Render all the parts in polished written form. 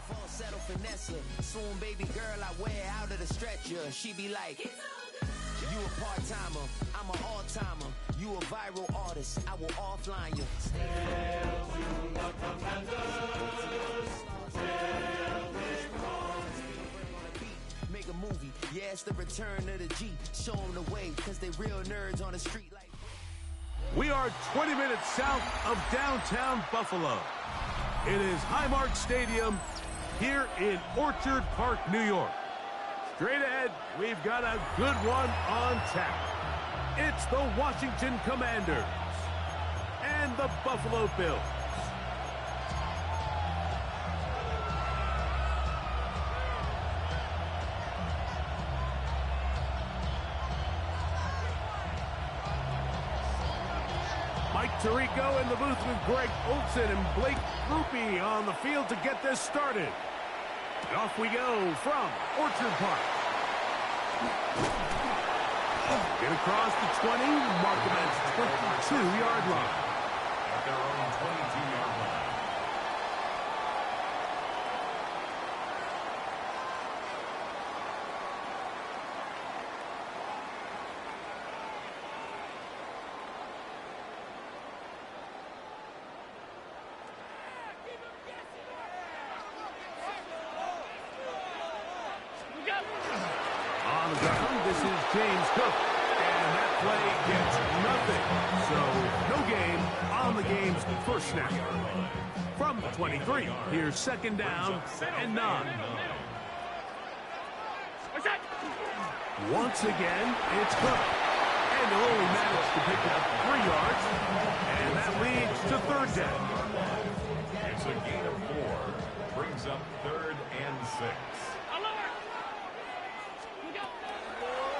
Falsetto finesse. Soon, baby girl, I wear out of the stretcher. She be like, you a part-timer, I'm an all-timer. You a viral artist, I will offline you. Hail to the commanders. Hail Make a movie, yeah, it's the return of the G. Show them the way, cause they real nerds on the street like... We are 20 minutes south of downtown Buffalo. It is Highmark Stadium here in Orchard Park, New York. Straight ahead, we've got a good one on tap. It's the Washington Commanders and the Buffalo Bills. Mike Tirico in the booth with Greg Olson and Blake Grupe on the field to get this started. And off we go from Orchard Park. Get across the 20, mark him at 22-yard line. At their own 22-yard line. On the ground, this is James Cook, and that play gets nothing. So, no gain on the game's first snap. From the 23, here's second down and 9. Once again, it's Cook, and he'll only manage to pick up 3 yards, and that leads to third down. It's a gain of 4, brings up 3rd and 6.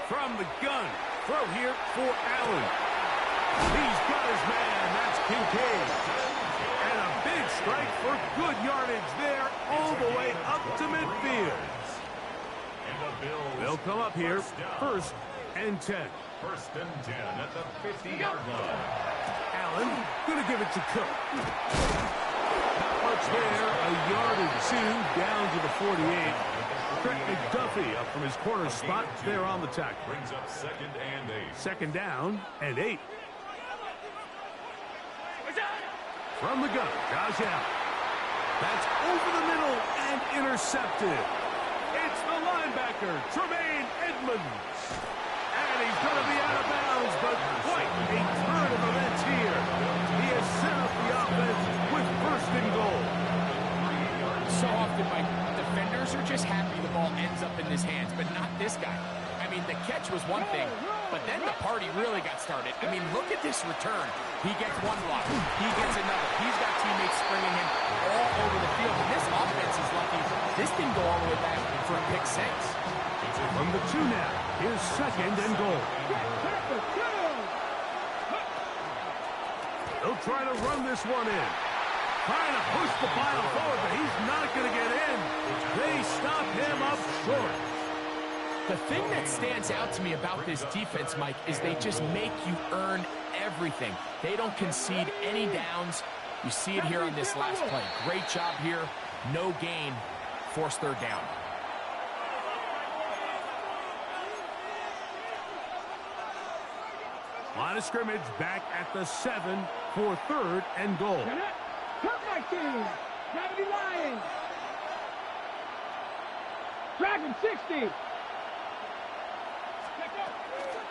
From the gun, throw here for Allen. He's got his man, that's Kincaid. And a big strike for good yardage there all the way up to midfield. And the Bills. They'll come up here, first and 10. 1st and 10 at the 50-yard line. Allen, gonna give it to Cook. Not much there, a yard or 2 down to the 48. Trent McDuffie up from his corner spot there on the tackle. Brings up 2nd and 8. Second down and 8. From the gun, Josh Allen. That's over the middle and intercepted. It's the linebacker, Tremaine Edmonds. And he's going to be out of bounds, but quite a turn of events here. He has set up the offense with 1st and goal. So often, my defenders are just happy the ball ends up in his hands, but not this guy. I mean, the catch was one thing, but then the party really got started. I mean, look at this return. He gets one block. He gets another. He's got teammates springing him all over the field. And this offense is lucky. This didn't go all the way back for a pick 6. From the 2 now, here's 2nd and goal. They'll try to run this one in. Trying to push the pile forward, but he's not going to get in. They stop him up short. The thing that stands out to me about this defense, Mike, is they just make you earn everything. They don't concede any downs. You see it here on this last play. Great job here. No gain. Forced 3rd down. Line of scrimmage back at the 7 for 3rd and goal. Hurt my team. Gravity Lions. Dragon 60.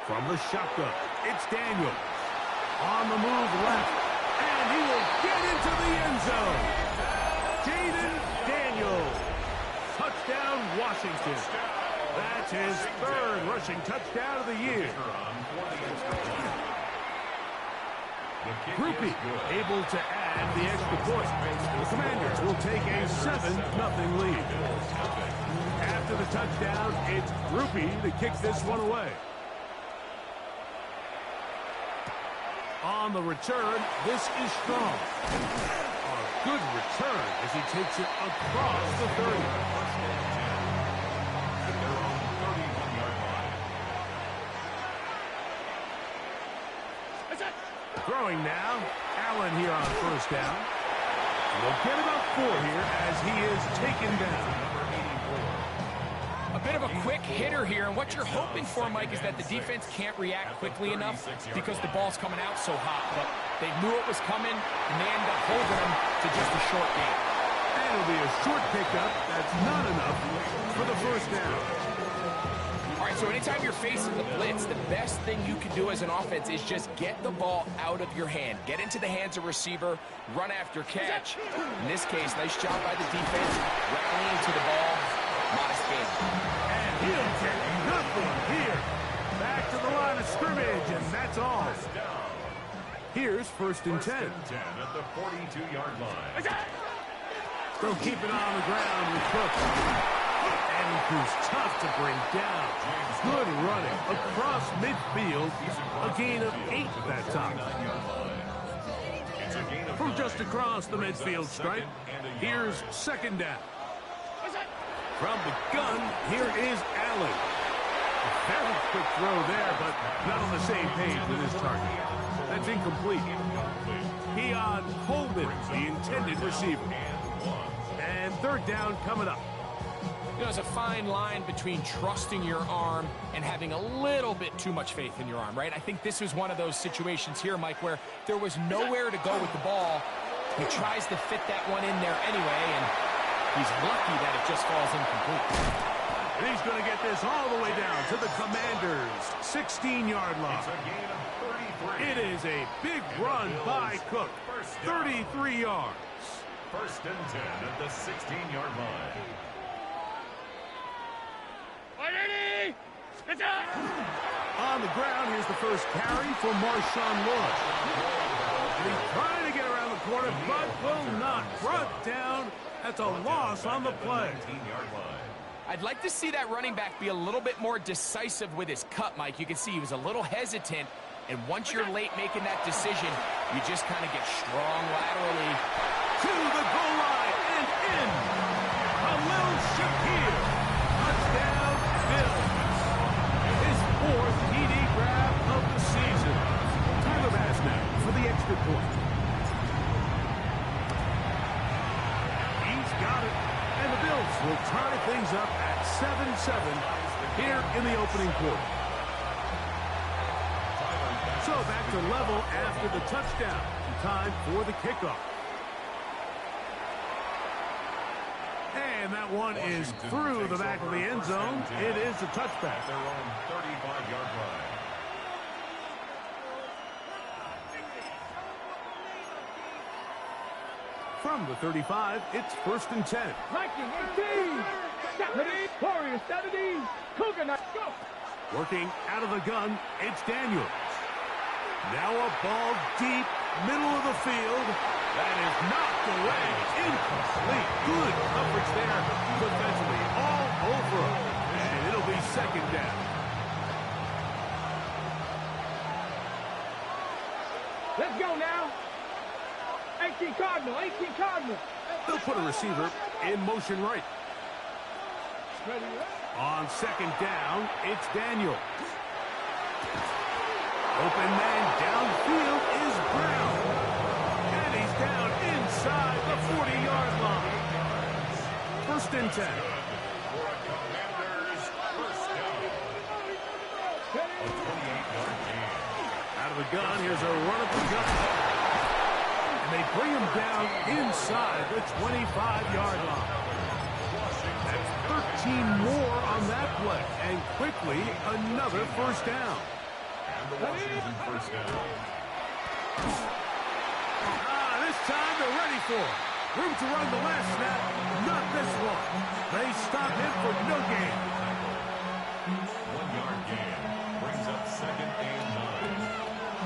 From the shotgun, it's Daniels. On the move left, and he will get into the end zone. Jaden Daniels. Touchdown, Washington. That's his 3rd rushing touchdown of the year. Grupe able to add the extra point. The Commanders will take a 7-0 lead. After the touchdown, it's Grupe to kick this one away. On the return, this is Strong. A good return as he takes it across the 30. Throwing now, Allen here on 1st down. We'll get about 4 here as he is is taken down. A bit of a quick hitter here, and what you're hoping for, Mike, is that the defense can't react quickly enough because the ball's coming out so hot. But they knew it was coming, and they end up holding them to just a short game. And it'll be a short pickup. That's not enough for the first down. All right, so anytime you're facing the blitz, the best thing you can do as an offense is just get the ball out of your hand. Get into the hands of receiver, run after catch. In this case, nice job by the defense, rallying to the ball. Modest game. And he'll get nothing here. Back to the line of scrimmage, and that's all. Here's 1st and 10. At the 42-yard line. They'll keep it on the ground with Cook. And who's tough to bring down. Good running across midfield. A gain of 8 that time. From just across the midfield stripe, here's 2nd down. From the gun, here is Allen. A very quick throw there, but not on the same page with his target. That's incomplete. Keon Coleman, the intended receiver. And 3rd down coming up. You know, there's a fine line between trusting your arm and having a little bit too much faith in your arm, right? I think this was one of those situations here, Mike, where there was nowhere to go with the ball. He tries to fit that one in there anyway, and he's lucky that it just falls incomplete. And he's going to get this all the way down to the Commanders' 16-yard line. It is a big run by Cook. 33 yards. 1st and 10 at the 16-yard line. On the ground, here's the first carry for Marshawn Lewis. And he's trying to get around the corner, but will not. Brought down. That's a loss on the play. I'd like to see that running back be a little bit more decisive with his cut, Mike. You can see he was a little hesitant, and once you're late making that decision, you just kind of get strong laterally. To the goal line and in. Khalil Shakir. Touchdown, Bills. His 4th TD grab of the season. Tyler Bass now for the extra point. He's got it. And the Bills will tie things up at 7-7 here in the opening quarter. So back to level after the touchdown. Time for the kickoff. And that one is through the back of the end zone. It is a touchback. Their own 35-yard line. From the 35, it's 1st and 10. Viking 18. 70. Warriors 70. Cougar, go. Working out of the gun, it's Daniels. Now a ball deep, middle of the field. That is knocked away. Incomplete. Good coverage there defensively. All over him. And it'll be 2nd down. Let's go now. 18 Cardinal. 18 Cardinal. They'll put a receiver in motion right. On 2nd down, it's Daniels. Open man downfield is Brown. And he's down inside the 40-yard line. 1st and 10. For a Commanders first down. A 28-yard gain. Out of the gun, here's a run at the gun. And they bring him down inside the 25-yard line. That's 13 more on that play. And quickly, another first down. The Washington first down. This time they're ready for it. Room to run the last snap, not this one. They stop him for no gain. 1-yard gain brings up 2nd and 9.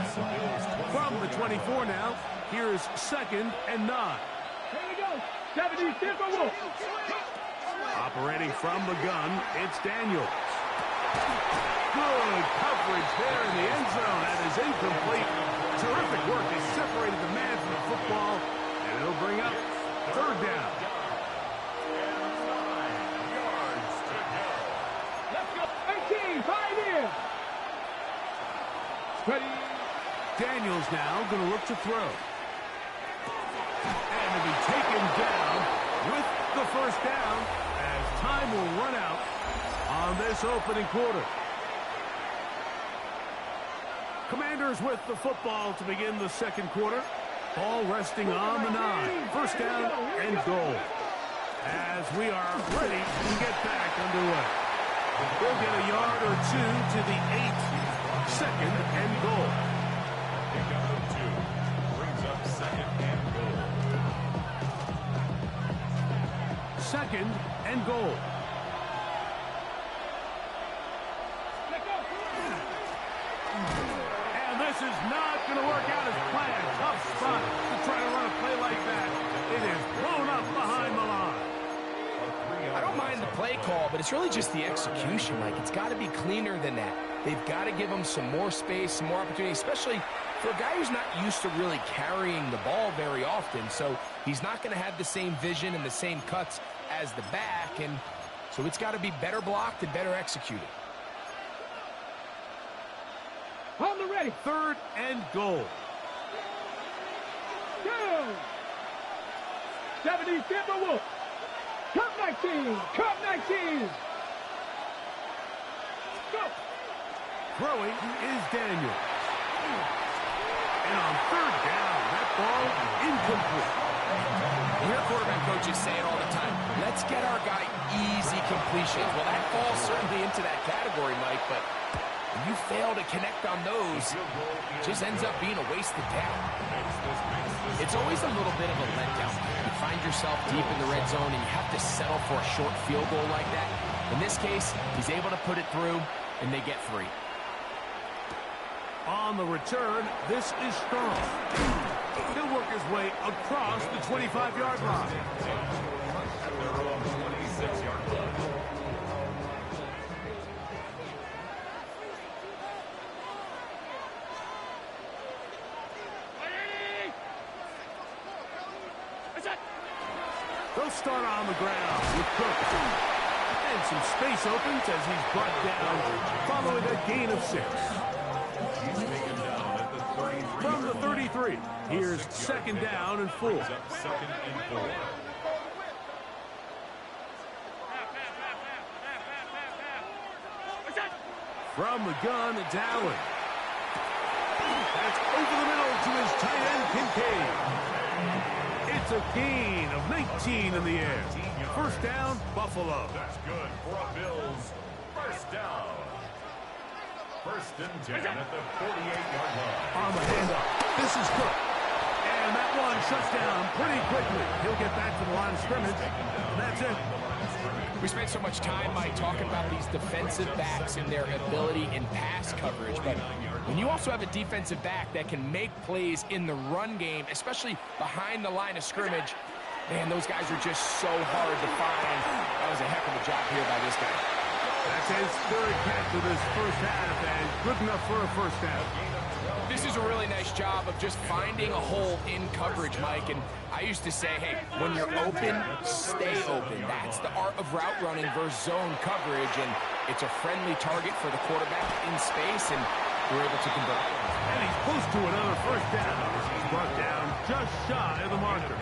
At the Bills' 20. From the 24 now, here's 2nd and 9. Here we go. 70. Silver Wolf. Operating from the gun, it's Daniels. Good coverage there in the end zone. That is incomplete. Terrific work. He separated the man from the football, and it'll bring up 3rd down. Let's go. 18. 5 in. Ready. Daniels now going to look to throw. And to be taken down with the first down as time will run out on this opening quarter. Commanders with the football to begin the second quarter. Ball resting on the 9. First down and goal. As we are ready to get back underway. We'll get a yard or two to the 8. Second and goal. Pickup of 2 brings up second and goal. Second and goal. And this is not going to work out as planned. Tough spot to try to run a play like that. It is blown up behind the line. I don't mind the play call, but it's really just the execution. Like, it's got to be cleaner than that. They've got to give him some more space, some more opportunity, especially for a guy who's not used to really carrying the ball very often. So he's not going to have the same vision and the same cuts as the back, and so it's got to be better blocked and better executed. On the ready. Third and goal. Go. 70 Timberwolves. Cup 19. Cup 19. Go. Throwing is Daniel. And on third down, that ball incomplete. You hear quarterback coaches say it all the time. Let's get our guy easy completions. Well, that falls certainly into that category, Mike, but when you fail to connect on those, it just ends up being a wasted down. It's always a little bit of a letdown. You find yourself deep in the red zone and you have to settle for a short field goal like that. In this case, he's able to put it through, and they get 3. On the return, this is Strong. He'll work his way across the 25-yard line. At their own 26-yard line. They'll start on the ground with Cook. And some space opens as he's brought down following a gain of 6. He's taken down at the 33. From the 33, here's second down and 4. Brings up second and 4. From the gun, it's Allen. That's over the middle to his tight end, Kincaid. It's a gain of 19 in the air. First down, Buffalo. That's good for a Bills. First down. First and 10 at the 48-yard line. On the handoff, this is Cook. And that one shuts down pretty quickly. He'll get back to the line of scrimmage, and that's it. We spent so much time, Mike, talking about these defensive backs and their ability in pass coverage, but when you also have a defensive back that can make plays in the run game, especially behind the line of scrimmage, man, those guys are just so hard to find. That was a heck of a job here by this guy. That's his third catch of this first half, and good enough for a first down. This is a really nice job of just finding a hole in coverage, Mike. And I used to say, hey, when you're open, stay open. That's the art of route running versus zone coverage. And it's a friendly target for the quarterback in space, and we're able to convert. And he's close to another first down. He's brought down just shy of the marker.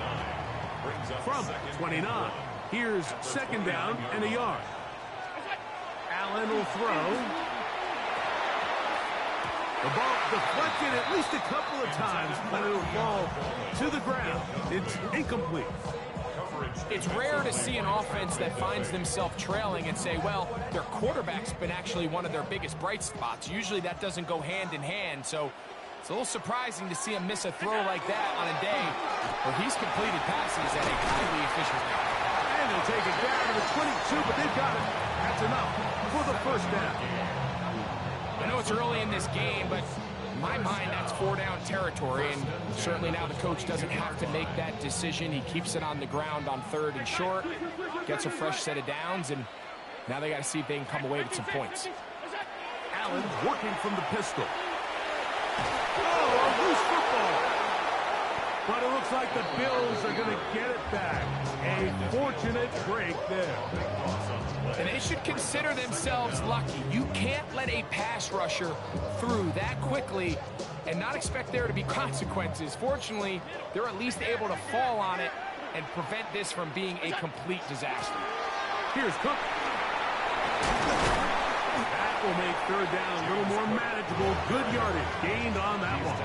From 29, here's second down and a yard. Allen will throw. The ball deflected at least a couple of times, but it'll fall to the ground. It's incomplete. It's rare to see an offense that finds themselves trailing and say, well, their quarterback's been actually one of their biggest bright spots. Usually that doesn't go hand in hand, so it's a little surprising to see him miss a throw like that on a day where he's completed passes at a highly efficient rate. And they'll take it down to the 22, but they've got it. That's enough for the first down. I know it's early in this game, but in my mind, that's 4-down territory, and certainly now the coach doesn't have to make that decision. He keeps it on the ground on third and short, gets a fresh set of downs, and now they got to see if they can come away with some points. Allen working from the pistol. Oh, a loose football. But it looks like the Bills are going to get it back. A fortunate break there. And they should consider themselves lucky. You can't let a pass rusher through that quickly and not expect there to be consequences. Fortunately, they're at least able to fall on it and prevent this from being a complete disaster. Here's Cook. That will make third down a little more manageable. Good yardage gained on that one.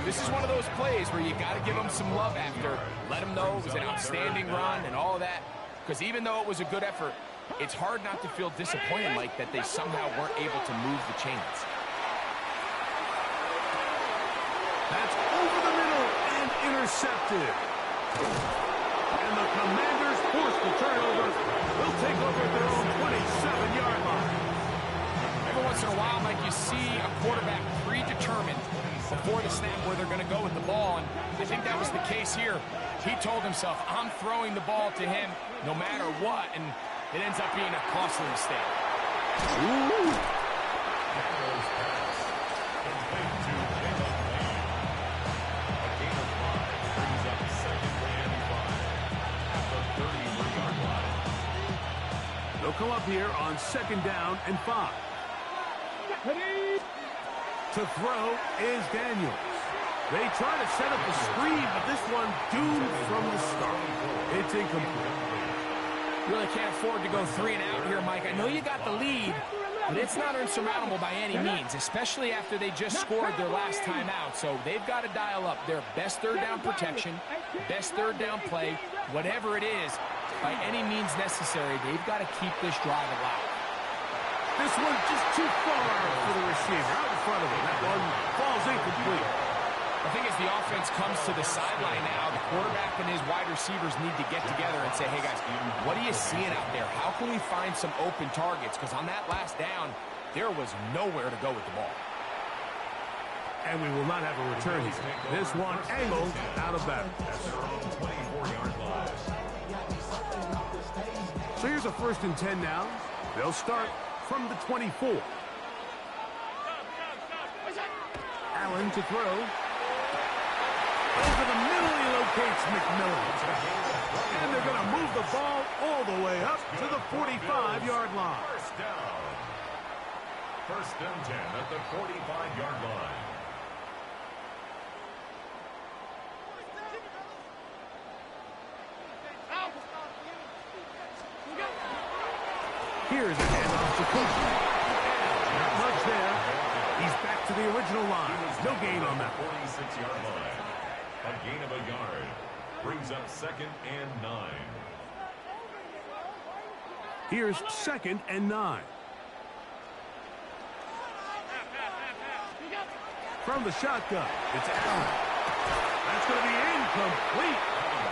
This is one of those plays where you got to give them some love after. Let them know it was an outstanding run and all of that. Because even though it was a good effort, it's hard not to feel disappointed like that they somehow weren't able to move the chains. That's over the middle and intercepted. And the Commanders force the turnover. They'll take over at their own 27-yard line. Every once in a while, Mike, you see a quarterback predetermined before the snap where they're going to go with the ball, and I think that was the case here. He told himself, I'm throwing the ball to him no matter what, and it ends up being a costly mistake. Ooh. They'll come up here on 2nd down and 5. To throw is Daniels. They try to set up the screen, but this one doomed from the start. It's incomplete. Really can't afford to go 3 and out here, Mike. I know you got the lead, but it's not insurmountable by any means, especially after they just scored their last time out. So they've got to dial up their best third down protection, best third down play, whatever it is, by any means necessary. They've got to keep this drive alive. This one just too far for the receiver. Out in front of him. That one falls incomplete. I think as the offense comes to the sideline now, the quarterback and his wide receivers need to get together and say, hey, guys, what are you seeing out there? How can we find some open targets? Because on that last down, there was nowhere to go with the ball. And we will not have a return here. This one angled out of bounds. So here's a 1st and 10 now. They'll start from the 24. Allen to throw. Over the middle, he locates McMillan. And they're going to move the ball all the way up to the 45-yard line. First down. 1st and 10 at the 45-yard line. Here's a handoff to Cook. Not much there. He's back to the original line. No gain on that. 46-yard line. A gain of a yard. Brings up 2nd and 9. Here's 2nd and 9. From the shotgun, it's Allen. That's going to be incomplete.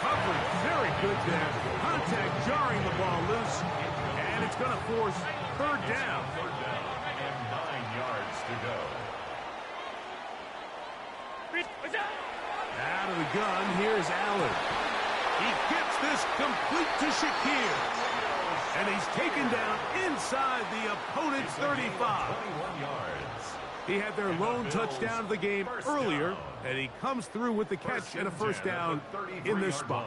Coverage very good there. Contact jarring the ball loose. And it's going to force 3rd down. 3rd down and 9 yards to go. Out of the gun, here's Allen. He gets this complete to Shakir. And he's taken down inside the opponent's 35. 21 yards. He had their lone touchdown of the game earlier, and he comes through with the catch and a 1st down in this spot.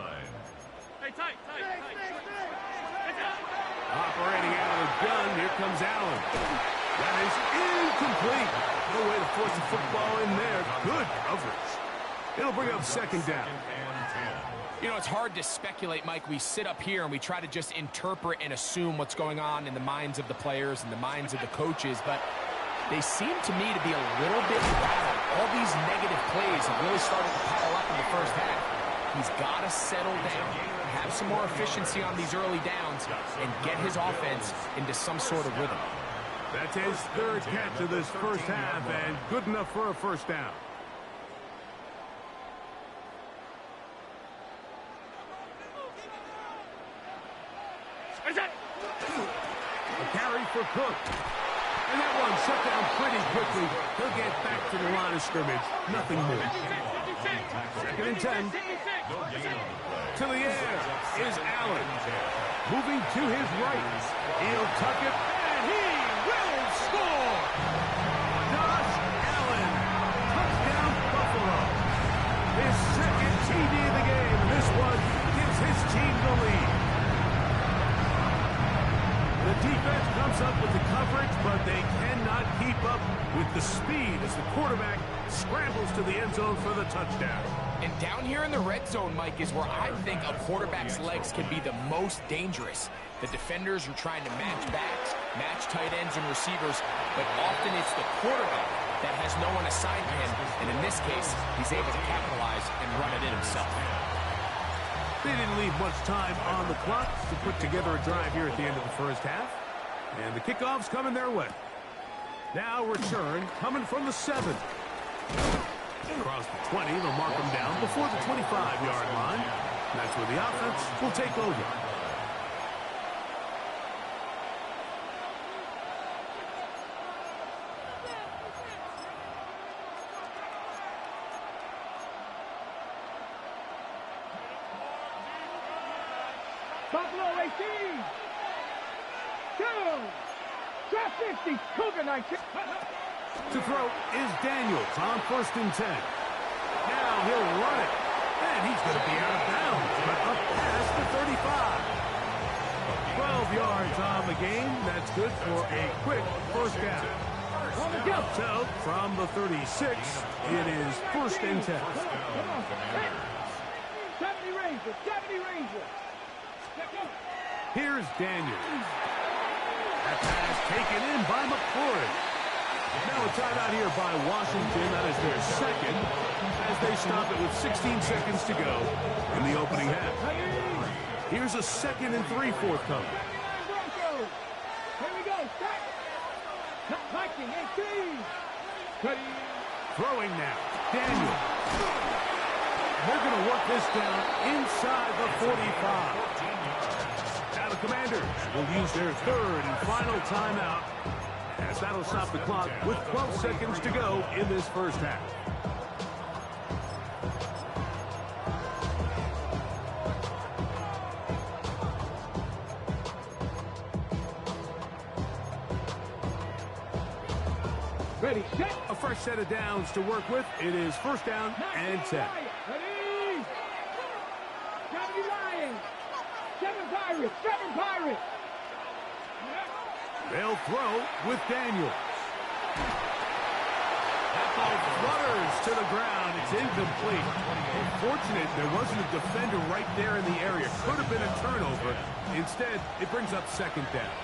Operating out of the gun, here comes Allen. That is incomplete. No way to force the football in there. Good coverage. It'll bring up 2nd down. You know, it's hard to speculate, Mike. We sit up here and we try to just interpret and assume what's going on in the minds of the players and the minds of the coaches, but they seem to me to be a little bit rattled. All these negative plays have really started to pile up in the 1st half. He's got to settle down, have some more efficiency on these early downs, and get his offense into some sort of rhythm. That's his 3rd catch of this 1st half, and good enough for a 1st down. A carry for Cook. And that one shut down pretty quickly. He'll get back to the line of scrimmage. Nothing more. 2nd and 10. To the air is Allen. Moving to his right. He'll tuck it, and he will score! Josh Allen. Touchdown, Buffalo. His 2nd TD of the game. This one gives his team the lead. The defense comes up with the coverage, but they cannot keep up with the speed as the quarterback scrambles to the end zone for the touchdown. And down here in the red zone, Mike, is where I think a quarterback's legs can be the most dangerous. The defenders are trying to match backs, match tight ends and receivers, but often it's the quarterback that has no one assigned to him, and in this case, he's able to capitalize and run it in himself. They didn't leave much time on the clock to put together a drive here at the end of the first half, and the kickoff's coming their way. Now return coming from the 7. Across the 20, they'll mark them down before the 25-yard line. And that's where the offense will take over. Buffalo 18. 2. Drop 50. Cougar 19. To throw is Daniels on 1st and 10. Now he'll run it. And he's going to be out of bounds, but up past the 35. 12 yards on the game. That's good for a quick first down. So, from the 36, it is 1st and 10. 70 Rangers. 70 Rangers. Here's Daniels. That pass taken in by McCord. Now a timeout here by Washington. That is their second as they stop it with 16 seconds to go in the opening half. Here's a 2nd and 3 forthcoming. Here we go. Viking 18. Throwing now. Daniel. They're going to work this down inside the 45. Now the Commanders will use their 3rd and final timeout, as that'll stop the clock with 12 seconds to go in this first half. Ready, set. A fresh set of downs to work with. It is 1st down and 10. Ready. 70 Lions. 7 Pirates. 7 Pirates. They'll throw with Daniels. That ball flutters to the ground. It's incomplete. Unfortunate there wasn't a defender right there in the area. Could have been a turnover. Instead, it brings up 2nd down.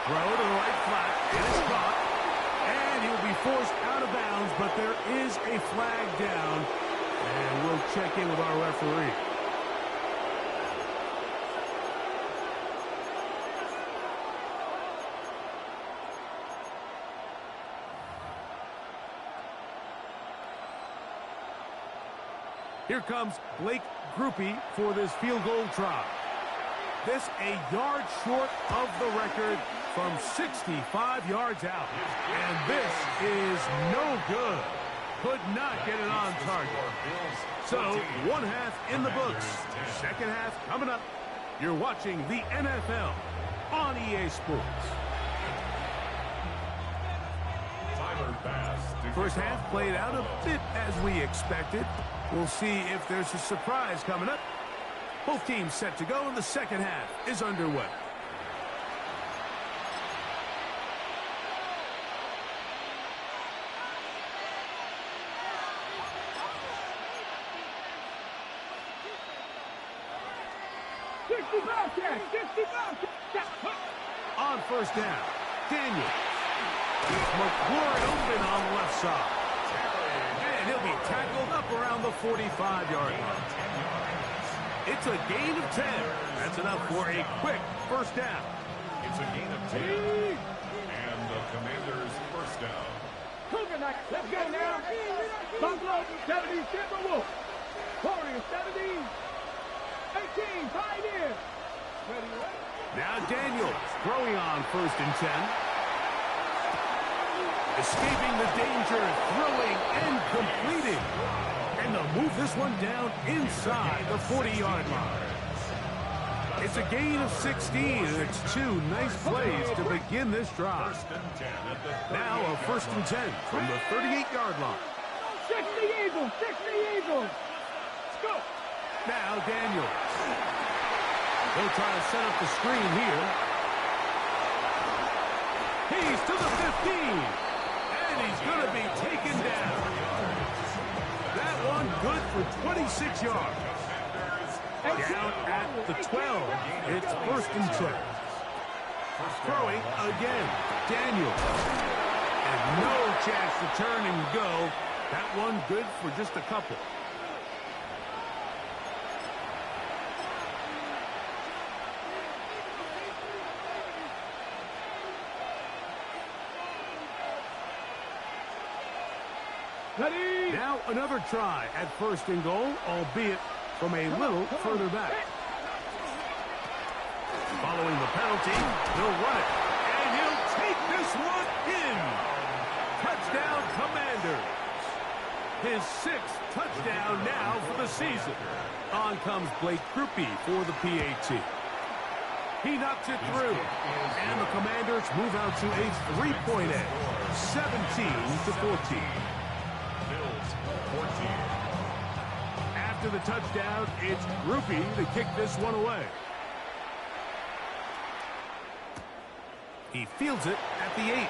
Throw to the right flat. It is caught. And he'll be forced out of bounds, but there is a flag down. And we'll check in with our referee. Here comes Blake Groupie for this field goal try. This a yard short of the record from 65 yards out. And this is no good. Could not get it on target. So, 1 half in the books. 2nd half coming up. You're watching the NFL on EA Sports. First half played out a bit as we expected. We'll see if there's a surprise coming up. Both teams set to go, and the 2nd half is underway. On 1st down, Daniels. McCord open on the left side. And he'll be tackled up around the 45-yard line. It's a gain of 10. That's enough for a quick 1st down. It's a gain of 10. And the Commanders' 1st down. Let's go now. Buffalo 70, Timberwolves. Warriors 70. 18, Pioneers. Ready. Now Daniels throwing on 1st and 10. Escaping the danger, throwing and completing. And they'll move this one down inside the 40-yard line. It's a gain of 16, and it's 2 nice plays to begin this drive. Now a 1st and 10 from the 38-yard line. 60 Eagles, 60 Eagles. Let's go. Now Daniels. They'll try to set up the screen here. He's to the 15. And he's going to be taken down. That one good for 26 yards. Down at the 12. It's 1st and 10. Throwing again, Daniel. And no chance to turn and go. That one good for just a couple. Ready? Now another try at 1st and goal, albeit from a little further back. Following the penalty, he'll run it. And he'll take this one in. Touchdown, Commanders. His 6th touchdown now for the season. On comes Blake Krupe for the PAT. He knocks it through. And the Commanders move out to a 3-point edge, 17-14. After the touchdown, it's Krupe to kick this one away. He fields it at the 8.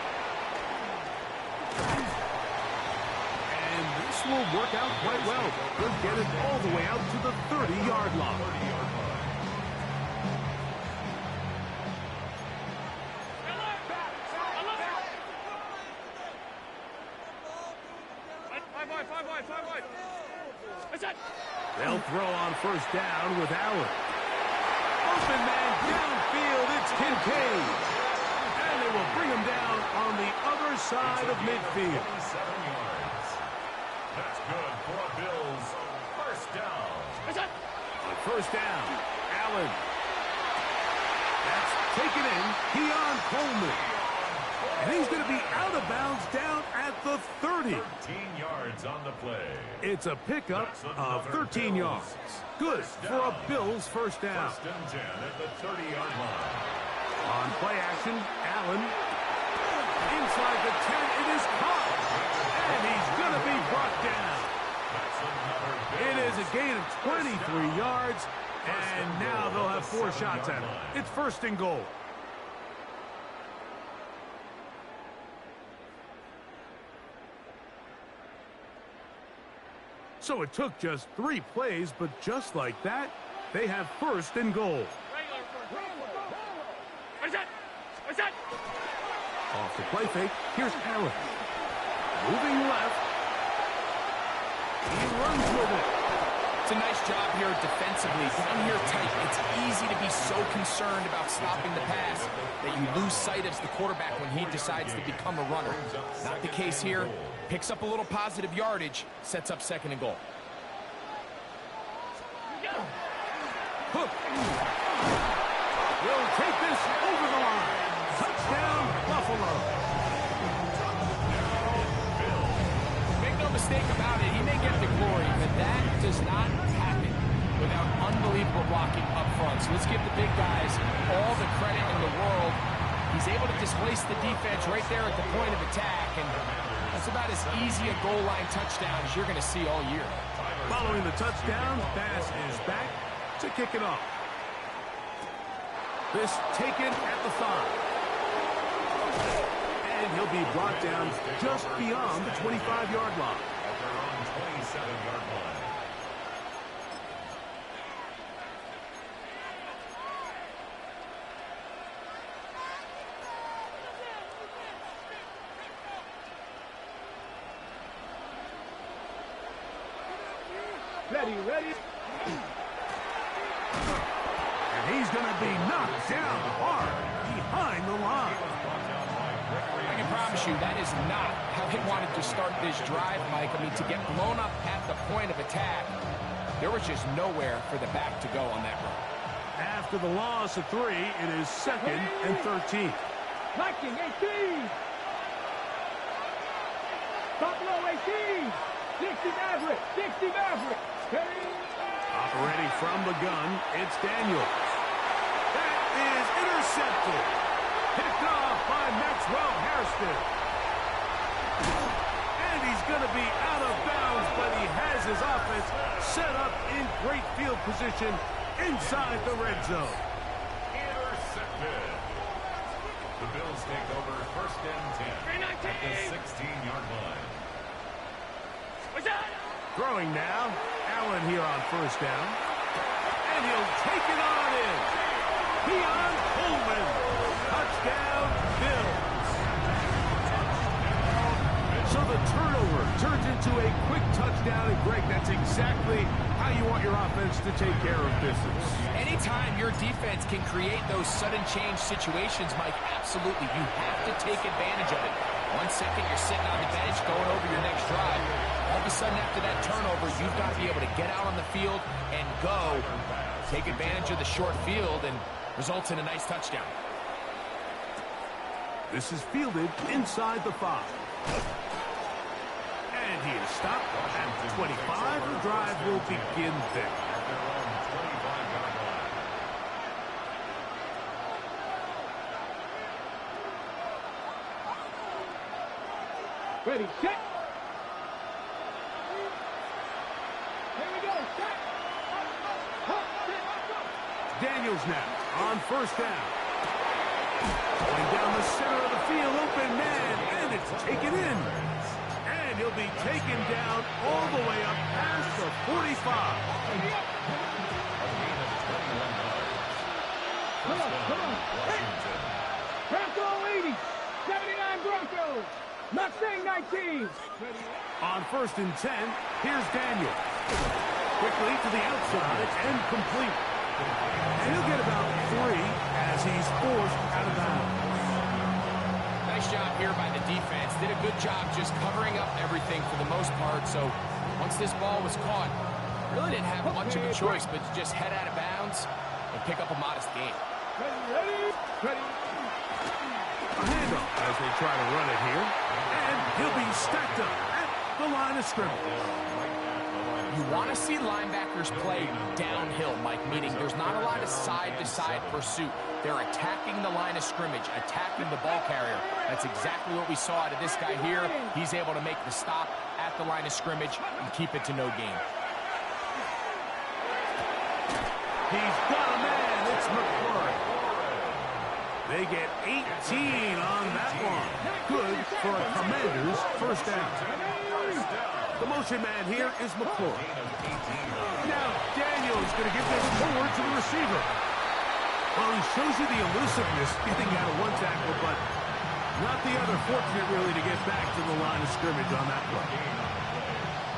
And this will work out quite well. He'll get it all the way out to the 30-yard line. They'll throw on 1st down with Allen. Open man downfield, it's Kincaid. And they will bring him down on the other side of midfield. 27 yards. That's good for a Bills 1st down. On 1st down, Allen. That's taken in, Keon Coleman. And he's going to be out of bounds down at the 30. 13 yards on the play. It's a pickup of 13 yards. Good for a Bills 1st down. 1st and 10 at the 30-yard line. On play action, Allen. Inside the 10, it is caught. And he's going to be brought down. It is a gain of 23 yards. And now they'll have 4 shots at him. It's 1st and goal. So it took just 3 plays, but just like that, they have 1st and goal. Off the play fake, here's Allen. Moving left. He runs with it. It's a nice job here defensively. Down here tight, it's easy to be so concerned about stopping the pass that you lose sight of the quarterback when he decides to become a runner. Not the case here. Picks up a little positive yardage, sets up 2nd and goal. Hook. Will take this over the line. Touchdown, Buffalo. Make no mistake about it, he may get the glory, but that does not happen without unbelievable blocking up front. So let's give the big guys all the credit in the world. He's able to displace the defense right there at the point of attack, and that's about as easy a goal line touchdown as you're going to see all year. Following the touchdown, Bass is back to kick it off. This taken at the 5. And he'll be brought down just beyond the 25-yard line. At their own 27-yard line. Ready. And he's going to be knocked down hard behind the line. I can promise you that is not how they wanted to start this drive, Mike. I mean, to get blown up at the point of attack, there was just nowhere for the back to go on that run. After the loss of 3, it is 2nd and 13. Blocking 18. Top low 18. 60 Maverick. Operating from the gun, it's Daniels. That is intercepted. Picked off by Maxwell Hairston. And he's going to be out of bounds, but he has his offense set up in great field position inside the red zone. Intercepted. The Bills take over 1st and 10 at the 16-yard line. Throwing now. Allen here on 1st down. And he'll take it on in. Keon Coleman. Touchdown, Bills. So the turnover turns into a quick touchdown. And Greg, that's exactly how you want your offense to take care of business. Anytime your defense can create those sudden change situations, Mike, absolutely, you have to take advantage of it. 1 second, you're sitting on the bench going over your next drive. All of a sudden, after that turnover, you've got to be able to get out on the field and go. Take advantage of the short field and results in a nice touchdown. This is fielded inside the 5. And he is stopped at 25. The drive will begin there. Ready, set. Here we go, set. Daniels now on 1st down. Going down the center of the field, open man, and it's taken in. And he'll be taken down all the way up past the 45. Come on. Bronco 80, 79 Broncos. Mustang 19. On 1st and 10, here's Daniel. Quickly to the outside and complete. And he'll get about 3 as he's forced out of bounds. Nice job here by the defense. Did a good job just covering up everything for the most part. So once this ball was caught, really didn't have much of a choice but to just head out of bounds and pick up a modest gain. Ready. A handoff as they try to run it here. And he'll be stacked up at the line of scrimmage. You want to see linebackers play downhill, Mike, meaning there's not a lot of side-to-side pursuit. They're attacking the line of scrimmage, attacking the ball carrier. That's exactly what we saw out of this guy here. He's able to make the stop at the line of scrimmage and keep it to no gain. He's got a man. It's McClure. They get 18 on that one. Good for a Commander's 1st down. The motion man here is McClure. Now Daniels going to give this forward to the receiver. Well, he shows you the elusiveness getting out of one tackle, but not the other. Fortunate, really, to get back to the line of scrimmage on that play.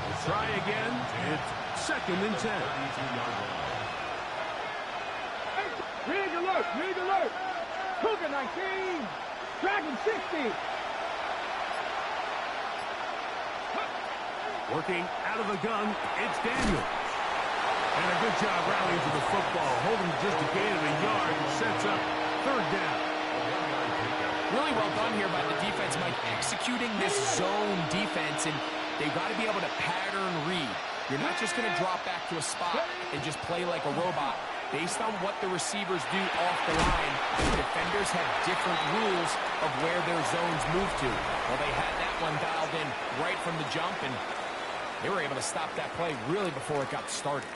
We'll try again. It's 2nd and 10. Rig alert. Cougar 19. Dragon 60. Working out of the gun, it's Daniel. And a good job rallying to the football, holding just a gain of a yard and sets up 3rd down. Really well done here by the defense, Mike, executing this zone defense, and they've got to be able to pattern read. You're not just going to drop back to a spot and just play like a robot. Based on what the receivers do off the line, the defenders have different rules of where their zones move to. Well, they had that one dialed in right from the jump, and they were able to stop that play really before it got started.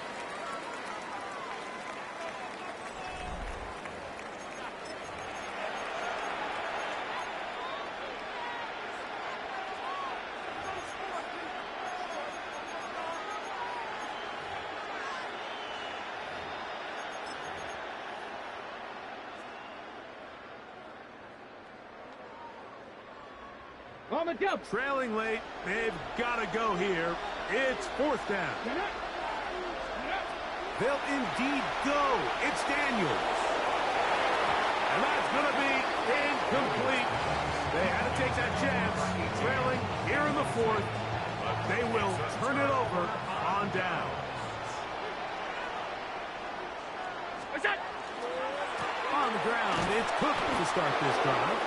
On the jump. Trailing late, they've got to go here. It's 4th down. They'll indeed go. It's Daniels. And that's going to be incomplete. They had to take that chance. Trailing here in the 4th. They will turn it over on down. On the ground, it's Cook to start this drive.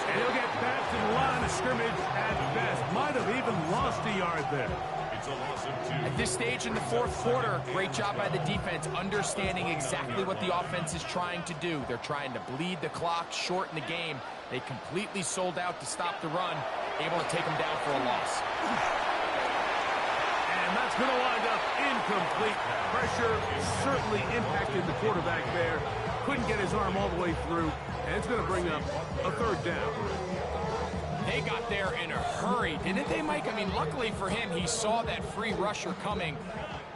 And he'll get back to the line of scrimmage at best. Might have even lost a yard there. It's a loss of 2. At this stage in the 4th quarter, great job by the defense, understanding exactly what the offense is trying to do. They're trying to bleed the clock, shorten the game. They completely sold out to stop the run, able to take them down for a loss. And that's going to wind up incomplete. pressure certainly impacted the quarterback there. Couldn't get his arm all the way through, and it's going to bring up a third down. They got there in a hurry, didn't they, Mike? I mean, luckily for him, he saw that free rusher coming,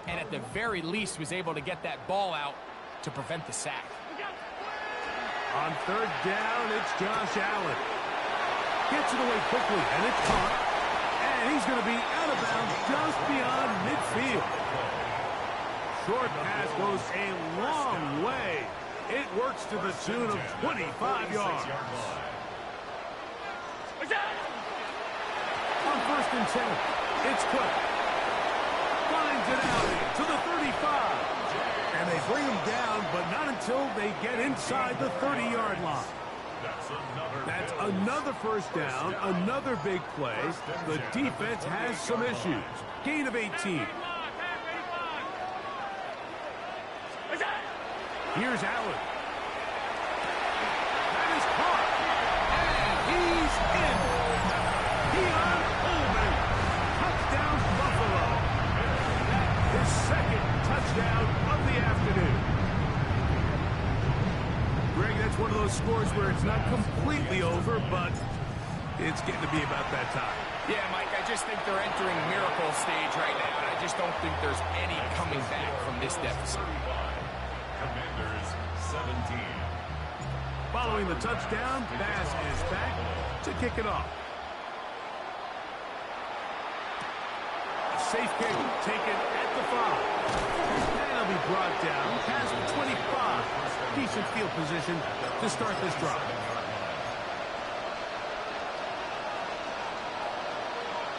and at the very least was able to get that ball out to prevent the sack. On third down, it's Josh Allen. Gets it away quickly, and it's caught. And he's going to be out of bounds just beyond midfield. Short pass goes a long way. It works to the tune of 25 yards. On first and 10, it's Cook. Finds it out to the 35. And they bring him down, but not until they get inside the 30-yard line. That's another first down, another big play. The defense has some issues. Gain of 18. Here's Allen. That is caught. And he's in. Deion Coleman. Touchdown, Buffalo. His second touchdown of the afternoon. Greg, that's one of those scores where it's not completely over, but it's getting to be about that time. Yeah, Mike, I just think they're entering miracle stage right now, and I just don't think there's any coming back from this deficit. Commanders 17. Following the touchdown, Bass is back to kick it off. A safe kick taken at the 5. And he'll be brought down past the 25. Decent field position to start this drive.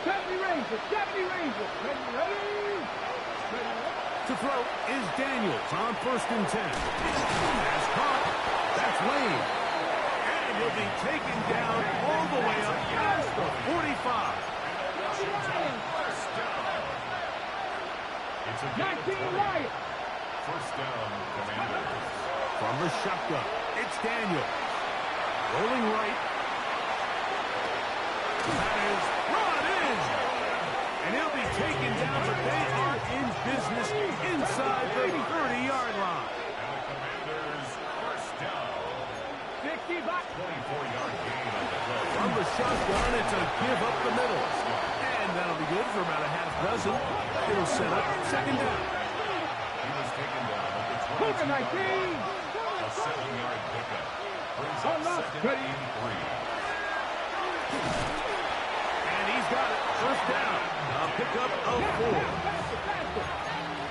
70 Rangers, 70 Rangers. Ready. To throw is Daniels on first and 10. Has caught. That's Lane. And he'll be taken down all the way up past the 45. It's a 19 Lions. first down, Commanders. From the shotgun, it's Daniel. Rolling right. That is brought in. And he'll be taken down, but they are in business inside the 30-yard line. And the Commanders first down. 24-yard gain on the play. From the shotgun, it's a give up the middle. And that'll be good for about a half dozen. It'll set up second down. He was taken down at the 22. 19. A 7-yard pickup. Brings up second and 3. And he's got it. First down. A pickup of 4.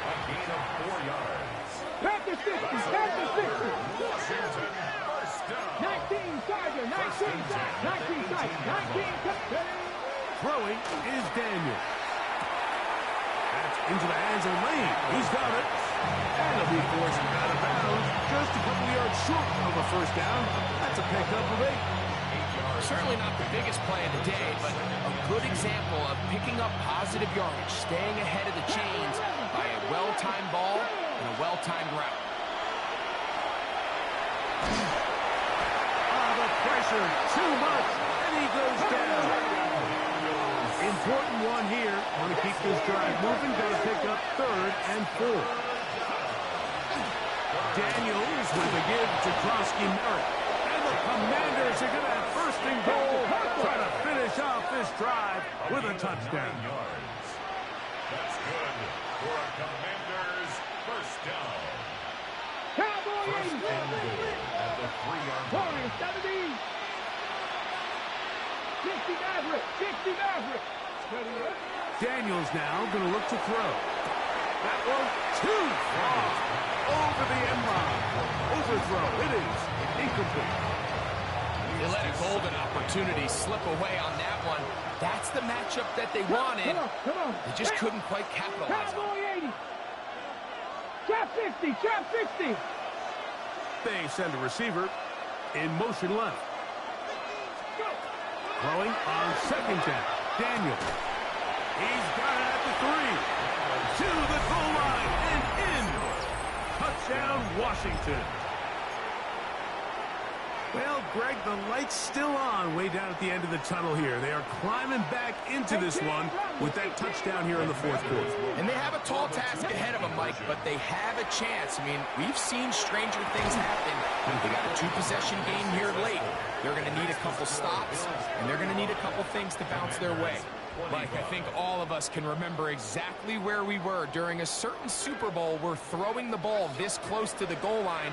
A gain of 4 yards. Back to 60. Back to 60. Washington first down. 19 Tiger. 19 Tiger. 19 Tiger. Throwing is Daniel. That's into the hands of Lane. He's got it. And he'll be forced out of bounds. Just a couple yards short of a first down. That's a pickup of 8. Certainly not the biggest play of the day, but a good example of picking up positive yardage, staying ahead of the chains by a well-timed ball and a well-timed route. The pressure, too much, and he goes down. Important one here. Want to keep this drive moving. Got to pick up 3rd and 4. Daniels with a give to Krosky Merritt. And the Commanders are going to have first and goal. Try to finish off this drive with a touchdown. That's good for a Commanders first down. Cowboy First and goal at the 3-yard line. 70. 60 Maverick. 60 Maverick. Daniels now going to look to throw. That one too far over the end line. Overthrow. It is incomplete. They let a golden opportunity slip away on that one. That's the matchup that they wanted. Come on. They just couldn't quite capitalize on it. Cowboy 80. Trap 50. Trap 50. They send a receiver in motion left. Throwing on second down. Daniel. He's got it at the 3. To the goal line and in. Touchdown, Washington. Well, Greg, the light's still on way down at the end of the tunnel here. They are climbing back into this one with that touchdown here in the 4th quarter. And they have a tall task ahead of them, Mike. Mike, but they have a chance. I mean, we've seen stranger things happen. They got a two-possession game here late. They're going to need a couple stops, and they're going to need a couple things to bounce their way. Mike, I think all of us can remember exactly where we were during a certain Super Bowl where throwing the ball this close to the goal line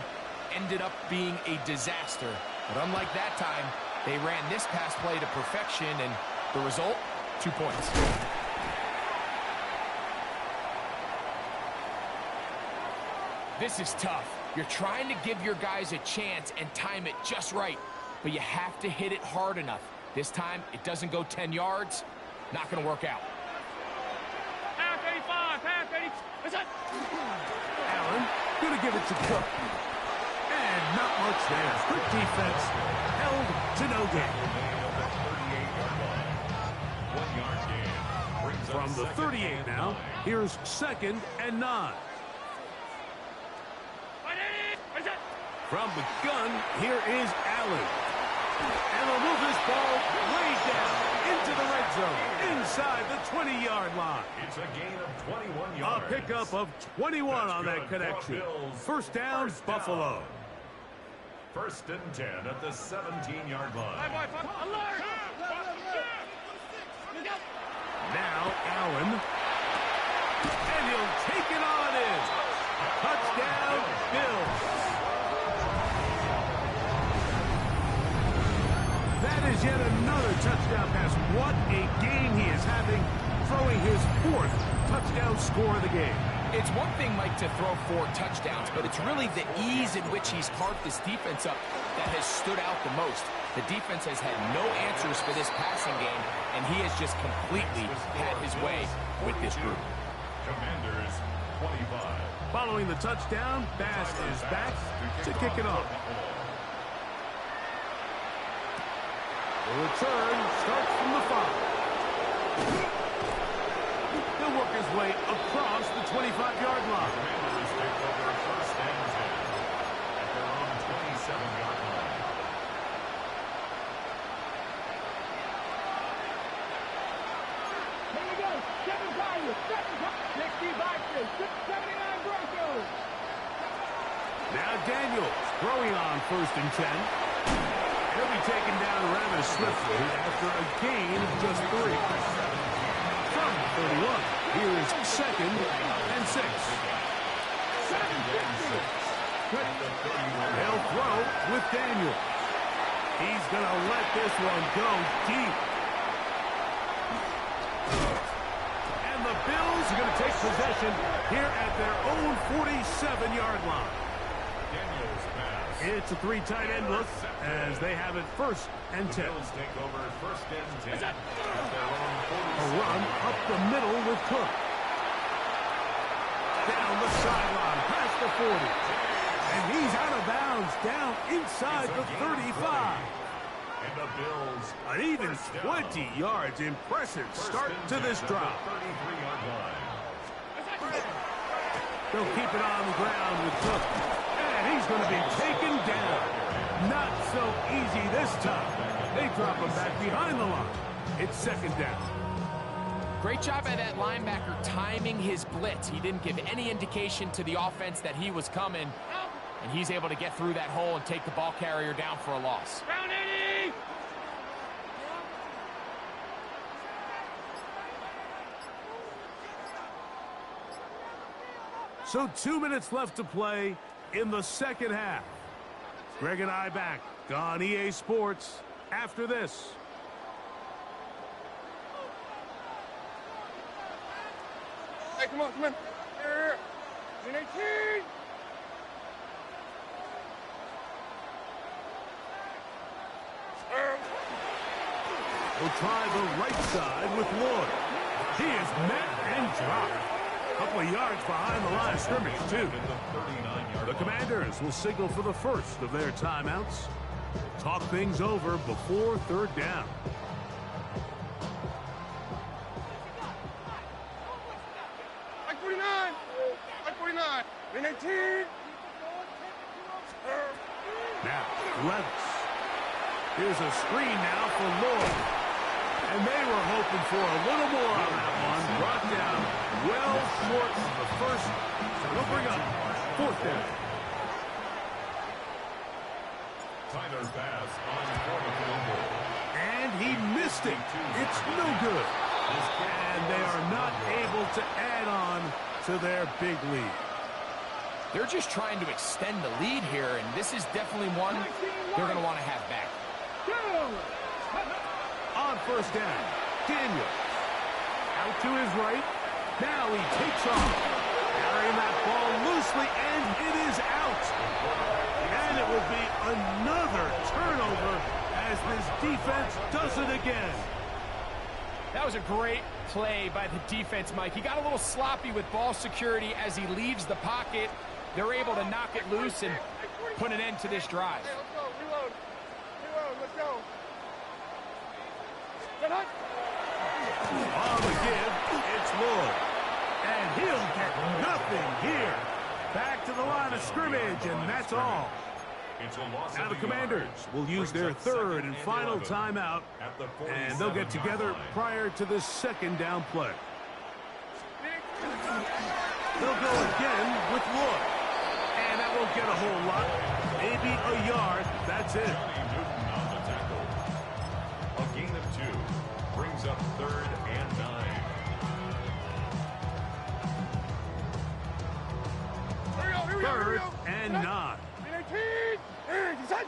ended up being a disaster. But unlike that time, they ran this pass play to perfection, and the result, 2 points. This is tough. You're trying to give your guys a chance and time it just right, but you have to hit it hard enough. This time, it doesn't go 10 yards. Not going to work out. Pass 85, pass 80. What's that? Allen going to give it to Cook. And not much there. Quick defense. Held to no gain. From the 38 now, here's 2nd and 9. From the gun, here is Allen. And they'll move this ball way down into the red zone, inside the 20-yard line. It's a gain of 21 yards. A pickup of 21 on that connection. First down, Buffalo. 1st and 10 at the 17-yard line. Alert! Now Allen. And he'll take it on in. Touchdown, Bills. That is yet another touchdown pass. What a game he is having, throwing his 4th touchdown score of the game. It's one thing, Mike, to throw 4 touchdowns, but it's really the ease in which he's carved this defense up that has stood out the most. The defense has had no answers for this passing game, and he has just completely had his way with this group. Commanders 25. Following the touchdown, Bass is back to kick it off. The return starts from the 5. He'll work his way across the 25-yard line. Commanders take over 1st and 10 at their own 27-yard line. Here we go. 7 Tigers, 60 Vikings, 79 Broncos. Now Daniels throwing on 1st and 10. He'll be taken down rather swiftly after a gain of just 3. From 31, here is 2nd and 6. They'll throw with Daniel. He's going to let this one go deep. And the Bills are going to take possession here at their own 47-yard line. Daniels pass. It's a 3 tight end look as they have it 1st and 10. Bills take over 1st and 10 at their own A run up the middle with Cook. Down the sideline, past the 40. And he's out of bounds, down inside the 35. And the Bills An even 20 yards. Impressive start to this drive. 33-yard line. They'll keep it on the ground with Cook. And he's going to be taken down. Not so easy this time. They drop him back behind the line. It's 2nd down. Great job by that linebacker timing his blitz. He didn't give any indication to the offense that he was coming, and he's able to get through that hole and take the ball carrier down for a loss. Round 80. So 2 minutes left to play in the 2nd half. Greg and I back on EA Sports after this. Hey, come on, come on. Here. 18. We'll try the right side with Lloyd. He is met and dropped. A couple of yards behind the line of scrimmage, too. The Commanders will signal for the first of their timeouts. Talk things over before 3rd down. Like 49. Like 49. 19. Now, Levis. Here's a screen now for Lloyd. And they were hoping for a little more on that one. Brought down well short of the first They'll bring up 4th down. Tyler's pass on for the fumble. And he missed it. It's no good. And they are not able to add on to their big lead. They're just trying to extend the lead here, and this is definitely one they're going to want to have back. On 1st down, Daniel. Out to his right. Now he takes off. Carrying that ball loosely, and it is out. And it will be another turnover as this defense does it again. That was a great play by the defense, Mike. He got a little sloppy with ball security as he leaves the pocket. They're able to knock it loose and put an end to this drive. Okay, let's go. Reload. Reload. Let's go. Get hot. On the give, it's Lloyd. And he'll get nothing here. Back to the line of scrimmage, and that's all. It's a loss Now of the a Commanders yard. will use Brings their up 3rd 2nd and final 11 timeout, at the and they'll get 47-yard together line. prior to the 2nd down play. They'll go again with Lloyd. And that won't get a whole lot. Maybe a yard. That's it. Johnny Newton on the tackle. A gain of 2 brings up 3rd and 9. Here we go. 3rd and 9. 19. Set.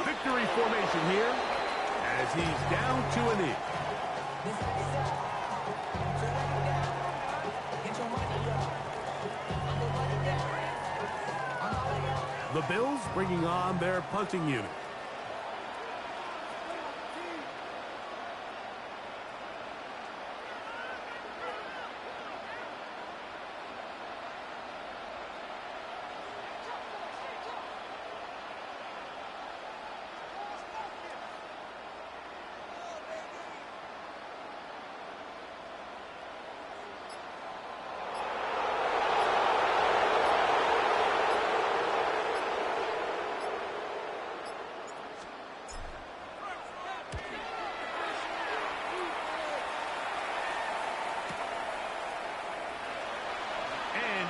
Victory formation here as he's down to a knee. The Bills bringing on their punting unit.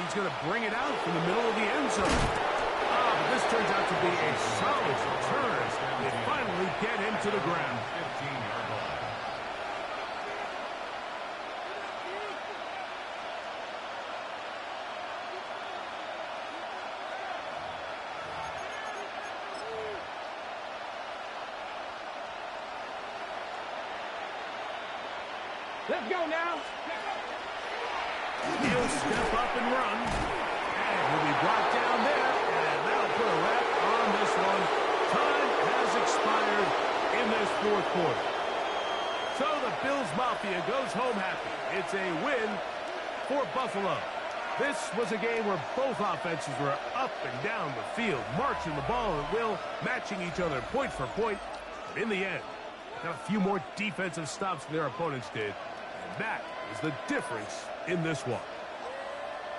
He's going to bring it out from the middle of the end zone. But this turns out to be a solid return. They finally get him to the ground. 15-yard line. Let's go now. He'll step up and run. And he'll be brought down there. And that'll put a wrap on this one. Time has expired in this 4th quarter. So the Bills Mafia goes home happy. It's a win for Buffalo. This was a game where both offenses were up and down the field, marching the ball at will, matching each other point for point. But in the end, got a few more defensive stops than their opponents did. And that is the difference in this one.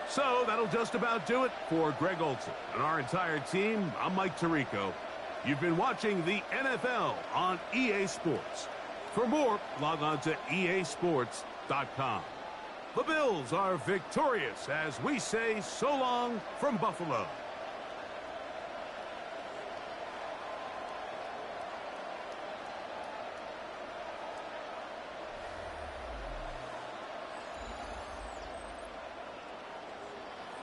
So that'll just about do it for Greg Olson and our entire team. I'm Mike Tirico. You've been watching the NFL on EA Sports. For more, log on to easports.com. The Bills are victorious as we say so long from Buffalo.